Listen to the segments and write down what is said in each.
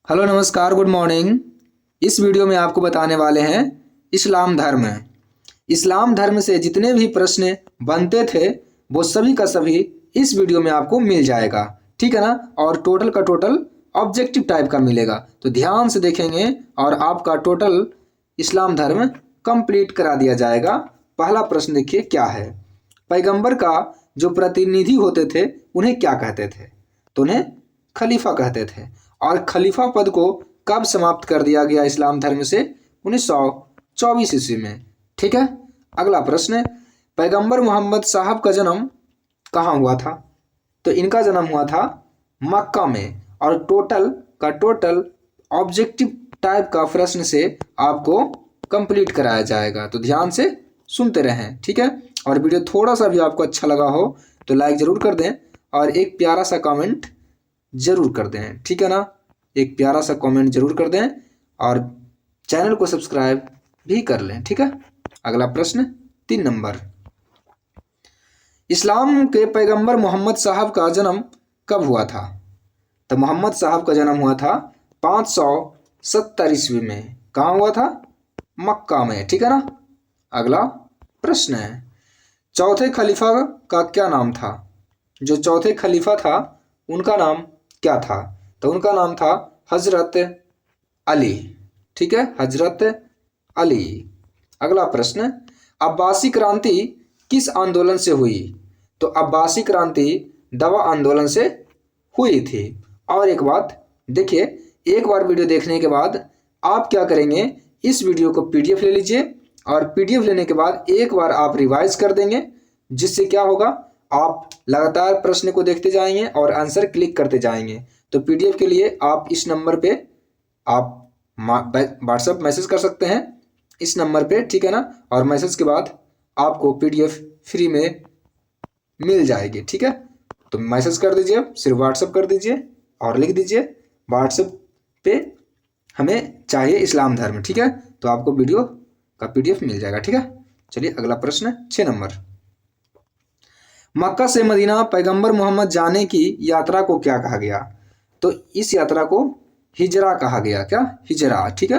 Hello नमस्कार good morning. इस video में आपको बताने वाले हैं इस्लाम धर्म। इस्लाम धर्म से जितने भी प्रश्न बनते थे वो सभी का सभी इस वीडियो में आपको मिल जाएगा, ठीक है ना। और टोटल का टोटल ऑब्जेक्टिव टाइप का मिलेगा, तो ध्यान से देखेंगे और आपका टोटल इस्लाम धर्म कंप्लीट करा दिया जाएगा। पहला प्रश्न देखिए क्या है। पैगंबर का जो प्रतिनिधि होते थे उन्हें क्या कहते थे? तो उन्हें खलीफा कहते थे। और खलीफा पद को कब समाप्त कर दिया गया इस्लाम धर्म से? 1924 ईस्वी में, ठीक है। अगला प्रश्न, पैगंबर मोहम्मद साहब का जन्म कहाँ हुआ था? तो इनका जन्म हुआ था मक्का में। और टोटल का टोटल ऑब्जेक्टिव टाइप का प्रश्न से आपको कंप्लीट कराया जाएगा, तो ध्यान से सुनते रहें, ठीक है। और वीडियो थोड़ा सा भी आपको अच्छा लगा हो तो लाइक ज़रूर कर दें और एक प्यारा सा कमेंट ज़रूर कर दें, ठीक है ना। एक प्यारा सा कमेंट ज़रूर कर दें और चैनल को सब्सक्राइब भी कर लें, ठीक है। अगला प्रश्न 3 नंबर, इस्लाम के पैगंबर मोहम्मद साहब का जन्म कब हुआ था? तो मोहम्मद साहब का जन्म हुआ था 570 ईस्वी में। कहाँ हुआ था? मक्का में, ठीक है ना। अगला प्रश्न है, चौथे खलीफा का क्या नाम था? जो चौथे खलीफा था उनका नाम क्या था? तो उनका नाम था हजरत अली, ठीक है, हजरत अली। अगला प्रश्न, अब्बासी क्रांति किस आंदोलन से हुई? तो अब्बासी क्रांति दवा आंदोलन से हुई थी। और एक बात देखिए, एक बार वीडियो देखने के बाद आप क्या करेंगे, इस वीडियो को पीडीएफ ले लीजिए और पीडीएफ लेने के बाद एक बार आप रिवाइज कर देंगे, जिससे क्या होगा, आप लगातार प्रश्न को देखते जाएंगे और आंसर क्लिक करते जाएंगे। तो पीडीएफ के लिए आप इस नंबर पे आप व्हाट्सएप मैसेज कर सकते हैं, इस नंबर पे, ठीक है ना। और मैसेज के बाद आपको पीडीएफ फ्री में मिल जाएगी, ठीक है। तो मैसेज कर दीजिए, सिर्फ व्हाट्सएप कर दीजिए और लिख दीजिए व्हाट्सएप पे हमें चाहिए इस्लाम धर्म, ठीक है। तो आपको वीडियो का पीडीएफ मिल जाएगा, ठीक है। चलिए अगला प्रश्न 6 नंबर, मक्का से मदीना पैगंबर मोहम्मद जाने की यात्रा को क्या कहा गया? तो इस यात्रा को हिजरा कहा गया। क्या? हिजरा, ठीक है।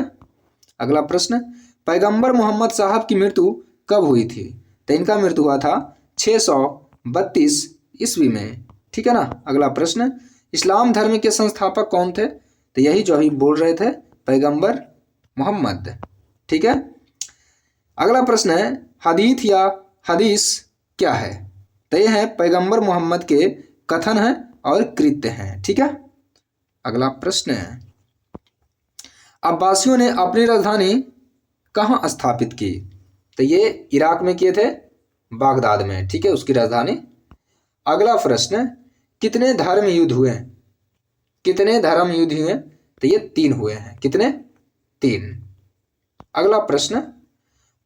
अगला प्रश्न, पैगंबर मोहम्मद साहब की मृत्यु कब हुई थी? तो इनका मृत्यु हुआ था 632 ईस्वी में, ठीक है ना। अगला प्रश्न, इस्लाम धर्म के संस्थापक कौन थे? तो यही जो अभी बोल रहे थे, पैगंबर मोहम्मद, ठीक है। अगला प्रश्न है, हदीथ या हदीस क्या है? तो ये है पैगंबर मोहम्मद के कथन हैं और कृत्य हैं, ठीक है। अगला प्रश्न है, अब्बासियों ने अपनी राजधानी कहाँ स्थापित की? तो ये इराक में किए थे, बागदाद में, ठीक है, उसकी राजधानी। अगला प्रश्न, कितने धर्म युद्ध हुए? कितने धर्म युद्ध हुए? तो ये 3 हुए हैं। कितने? 3। अगला प्रश्न,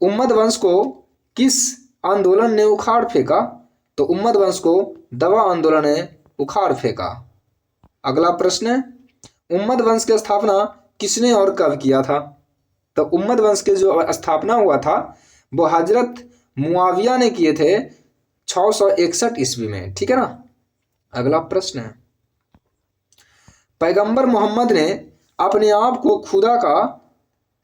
उम्मद वंश को किस आंदोलन ने उखाड़ फेंका? तो उम्मद वंश को दवा आंदोलन ने उखाड़ फेंका। अगला प्रश्न, उम्मद वंश की स्थापना किसने और कब किया था? तो उम्मद वंश के जो स्थापना हुआ था वो हजरत मुआविया ने किए थे 661 ईस्वी में, ठीक है ना। अगला प्रश्न है, पैगंबर मोहम्मद ने अपने आप को खुदा का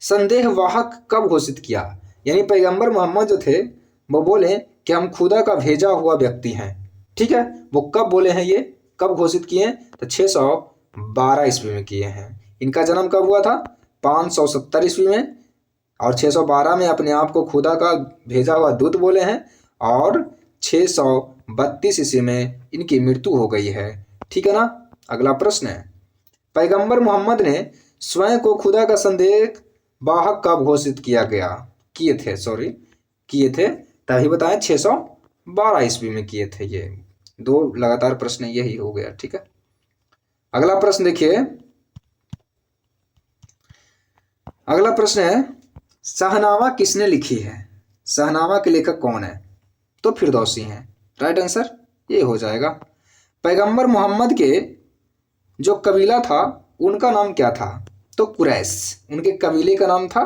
संदेहवाहक कब घोषित किया? यानी पैगंबर मोहम्मद जो थे वो बोले कि हम खुदा का भेजा हुआ व्यक्ति हैं, ठीक है। वो कब बोले हैं, ये कब घोषित किए? तो 612 ईस्वी में किए हैं। इनका जन्म कब हुआ था? 570 ईस्वी में। और 612 में अपने आप को खुदा का भेजा हुआ दूत बोले हैं और 632 ईस्वी में इनकी मृत्यु हो गई है, ठीक है ना। अगला प्रश्न है, पैगंबर मोहम्मद ने स्वयं को खुदा का संदेश वाहक कब घोषित किए थे तभी बताएं, 612 ईस्वी में किए थे। ये 2 लगातार प्रश्न यही हो गया, ठीक है। अगला प्रश्न देखिए, अगला प्रश्न है, शाहनामा किसने लिखी है? शाहनामा के लेखक कौन है? तो फिरदौसी हैं, राइट आंसर ये हो जाएगा। पैगंबर मोहम्मद के जो कबीला था उनका नाम क्या था? तो कुरैश, उनके कबीले का नाम था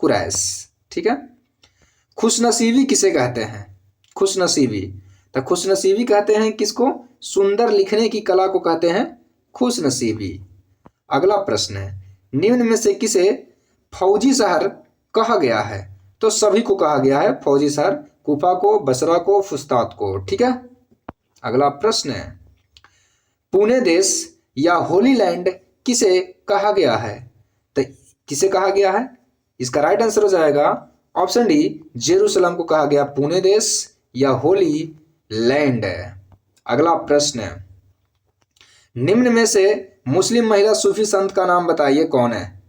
कुरैश, ठीक है। खुशनसीबी किसे कहते हैं? खुशनसीबी, तो खुशनसीबी कहते हैं किसको? सुंदर लिखने की कला को कहते हैं खुशनसीबी। अगला प्रश्न है, निम्न में से किसे फौजी शहर कहा गया है? तो सभी को कहा गया है फौजी शहर, कूफा को, बसरा को, फुस्तात को। ठीक है। अगला प्रश्न है, पुणे देश या होली लैंड किसे कहा गया है? तो किसे कहा गया है? इसका राइट आंसर हो जाएगा ऑप्शन डी, जेरूसलम को कहा गया पुणे देश या होली लैंड। अगला प्रश्न है, निम्न में से मुस्लिम महिला सूफी संत का नाम बताइए कौन है?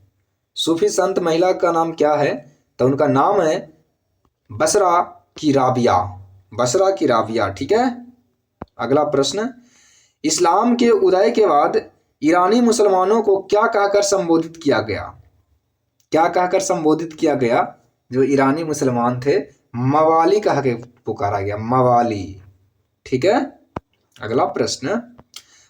सूफी संत महिला का नाम क्या है? तो उनका नाम है बसरा की राबिया, बसरा की राबिया। ठीक है। अगला प्रश्न, इस्लाम के उदय के बाद ईरानी मुसलमानों को क्या कहकर संबोधित किया गया? क्या कहकर संबोधित किया गया? जो ईरानी मुसलमान थे, मवाली कह के पुकारा गया, मवाली। ठीक है। अगला प्रश्न,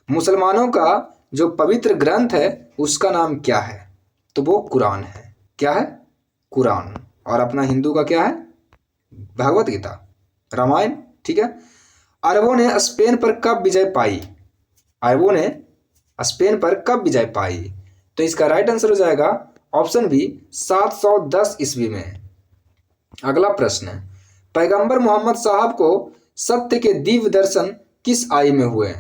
मुसलमानों का जो पवित्र ग्रंथ है उसका नाम क्या है? तो वो कुरान है। क्या है? कुरान। और अपना हिंदू का क्या है? भगवत गीता, रामायण। ठीक है। अरबों ने स्पेन पर कब विजय पाई? अरबों ने स्पेन पर कब विजय पाई? तो इसका राइट आंसर हो जाएगा ऑप्शन बी, 710 ईस्वी में। अगला प्रश्न, पैगंबर मोहम्मद साहब को सत्य के दिव्य दर्शन किस आयु में हुए?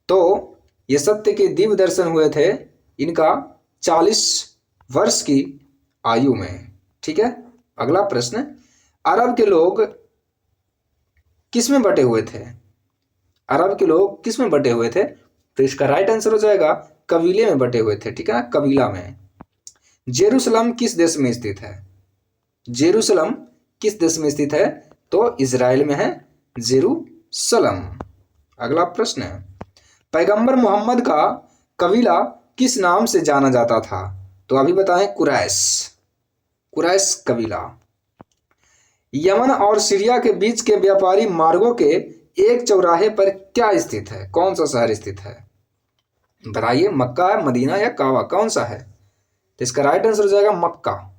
तो ये सत्य के दिव्य दर्शन हुए थे इनका 40 वर्ष की आयु में। ठीक है। अगला प्रश्न, अरब के लोग किस में बटे हुए थे? अरब के लोग किस में बटे हुए थे? तो इसका राइट आंसर हो जाएगा कबीले में बटे हुए थे। ठीक है ना, कबीला में। जेरूसलम किस देश में स्थित है? जेरूसलम किस देश में स्थित है? तो इजराइल में है जेरूसलम। अगला प्रश्न है, पैगंबर मोहम्मद का कबीला किस नाम से जाना जाता था? तो अभी बताएं, कुरैश, कुरैश कबीला। यमन और सीरिया के बीच के व्यापारी मार्गों के एक चौराहे पर क्या स्थित है? कौन सा शहर स्थित है? बताइए, मक्का है, मदीना या काबा, कौन सा है? तो इसका राइट आंसर हो जाएगा मक्का।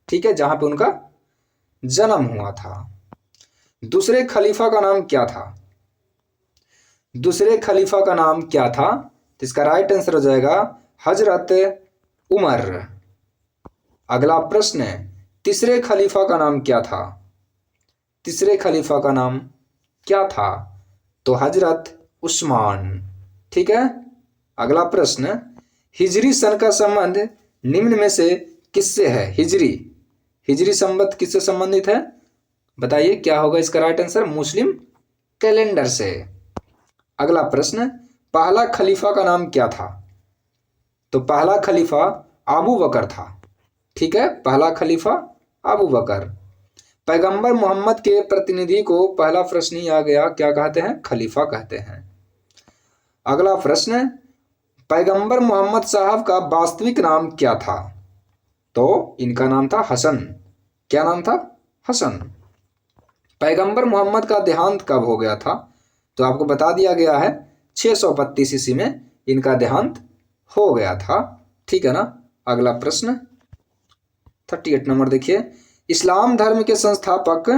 ठीक है, जहां पे उनका जन्म हुआ था। दूसरे खलीफा का नाम क्या था? दूसरे खलीफा का नाम क्या था? तो इसका राइट आंसर हो जाएगा हजरत उमर। अगला प्रश्न है, तीसरे खलीफा का नाम क्या था? तीसरे खलीफा का नाम क्या था? तो हजरत उस्मान। ठीक है। अगला प्रश्न, हिजरी सन का संबंध निम्न में से किससे है? हिजरी, हिजरी संबंध किससे संबंधित है? बताइए क्या होगा इसका राइट आंसर? मुस्लिम कैलेंडर से। अगला प्रश्न, पहला खलीफा का नाम क्या था? तो पहला खलीफा अबू बकर था। ठीक है, पहला खलीफा अबू बकर। पैगंबर मोहम्मद के प्रतिनिधि को पहला प्रश्न आ गया, क्या कहते हैं? खलीफा कहते हैं। अगला प्रश्न, पैगंबर मोहम्मद साहब का वास्तविक नाम क्या था? तो इनका नाम था हसन। क्या नाम था? हसन। पैगंबर मोहम्मद का देहांत कब हो गया था? तो आपको बता दिया गया है 632 ईस्वी में इनका देहांत हो गया था। ठीक है ना। अगला प्रश्न 38 नंबर देखिए, इस्लाम धर्म के संस्थापक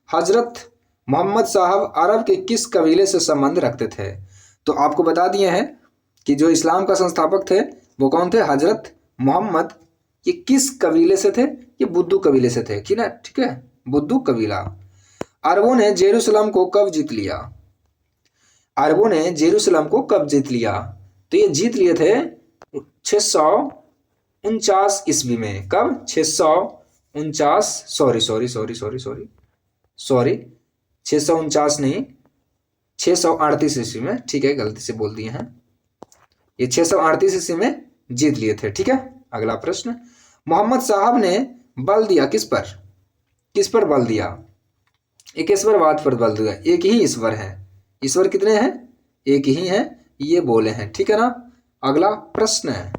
हजरत मोहम्मद साहब अरब के किस कबीले से संबंध रखते थे? तो आपको बता दिए हैं कि जो इस्लाम का संस्थापक थे वो कौन थे? हजरत मोहम्मद। ये किस कबीले से थे? ये बुद्दू कबीले से थे। ठीक है, बुद्दू कबीला। अरबों ने जेरूसलम को कब जीत लिया? अरबों ने जेरूसलम को कब जीत लिया? तो ये जीत लिए थे 649 ईस्वी में। कब? 649, सॉरी 649 नहीं, 638 ईस्वी में। ठीक है, गलती से बोल दिए हैं। ये 638 ईस्वी में जीत लिए थे। ठीक है। अगला प्रश्न, मोहम्मद साहब ने बल दिया किस पर? किस पर बल दिया? एक ईश्वरवाद पर बल दिया। एक ही ईश्वर है। ईश्वर कितने हैं? एक ही है, ये बोले हैं। ठीक है ना। अगला प्रश्न है,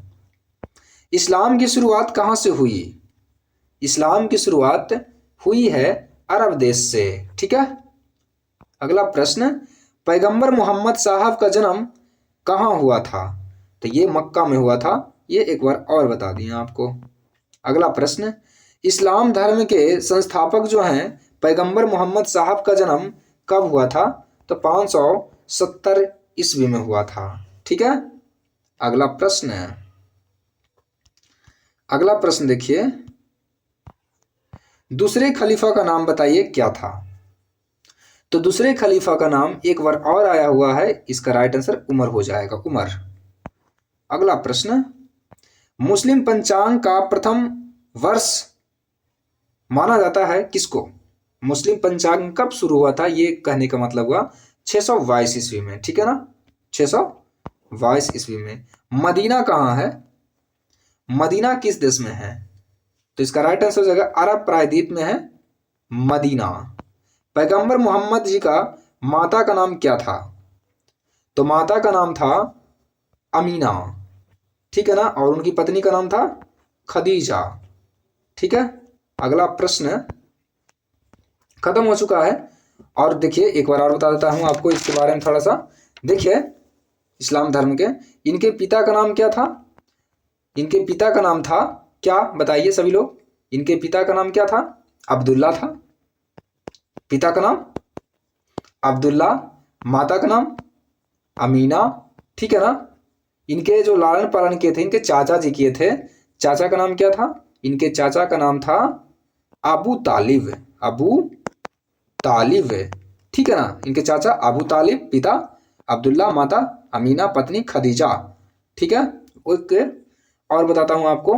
इस्लाम की शुरुआत कहाँ से हुई? इस्लाम की शुरुआत हुई है अरब देश से। ठीक है। अगला प्रश्न, पैगंबर मोहम्मद साहब का जन्म कहाँ हुआ था? तो ये मक्का में हुआ था। ये एक बार और बता दिए आपको। अगला प्रश्न, इस्लाम धर्म के संस्थापक जो हैं पैगंबर मोहम्मद साहब का जन्म कब हुआ था? तो 570 ईस्वी में हुआ था। ठीक है। अगला प्रश्न है, अगला प्रश्न देखिए, दूसरे खलीफा का नाम बताइए क्या था। तो दूसरे खलीफा का नाम एक बार और आया हुआ है, इसका राइट आंसर उमर हो जाएगा, उमर। अगला प्रश्न, मुस्लिम पंचांग का प्रथम वर्ष माना जाता है किसको। मुस्लिम पंचांग कब शुरू हुआ था, ये कहने का मतलब हुआ 622 ईस्वी में, ठीक है ना, 622 ईस्वी में। मदीना कहाँ है, मदीना किस देश में है, तो इसका राइट आंसर हो जाएगा अरब प्रायद्वीप में है मदीना। पैगंबर मोहम्मद जी का माता का नाम क्या था, तो माता का नाम था अमीना, ठीक है ना, और उनकी पत्नी का नाम था खदीजा, ठीक है। अगला प्रश्न खत्म हो चुका है। और देखिए एक बार और बता देता हूं आपको इसके बारे में थोड़ा सा। देखिए इस्लाम धर्म के, इनके पिता का नाम क्या था, इनके पिता का नाम था क्या, बताइए सभी लोग, इनके पिता का नाम क्या था, अब्दुल्ला था, पिता का नाम अब्दुल्ला, माता का नाम अमीना, ठीक है ना। इनके जो लालन पालन किए थे इनके चाचा जी किए थे, चाचा का नाम क्या था, इनके चाचा का नाम था अबू तालिब, अबू तालिब, ठीक है ना। इनके चाचा अबू तालिब, पिता अब्दुल्ला, माता अमीना, पत्नी खदीजा, ठीक है। ओके, और बताता हूं आपको,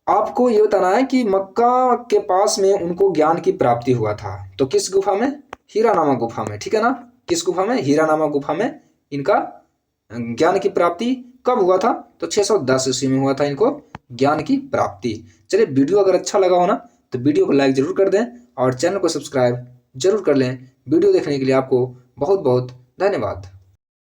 आपको ये बताना है कि मक्का के पास में उनको ज्ञान की प्राप्ति हुआ था, तो किस गुफा में, हीरा नामा गुफा में, ठीक है ना। किस गुफा में, हीरा नामा गुफा में इनका ज्ञान की प्राप्ति कब हुआ था, तो 610 ईस्वी में हुआ था इनको ज्ञान की प्राप्ति। चलिए वीडियो अगर अच्छा लगा हो ना तो वीडियो को लाइक जरूर कर दें और चैनल को सब्सक्राइब जरूर कर लें। वीडियो देखने के लिए आपको बहुत बहुत धन्यवाद।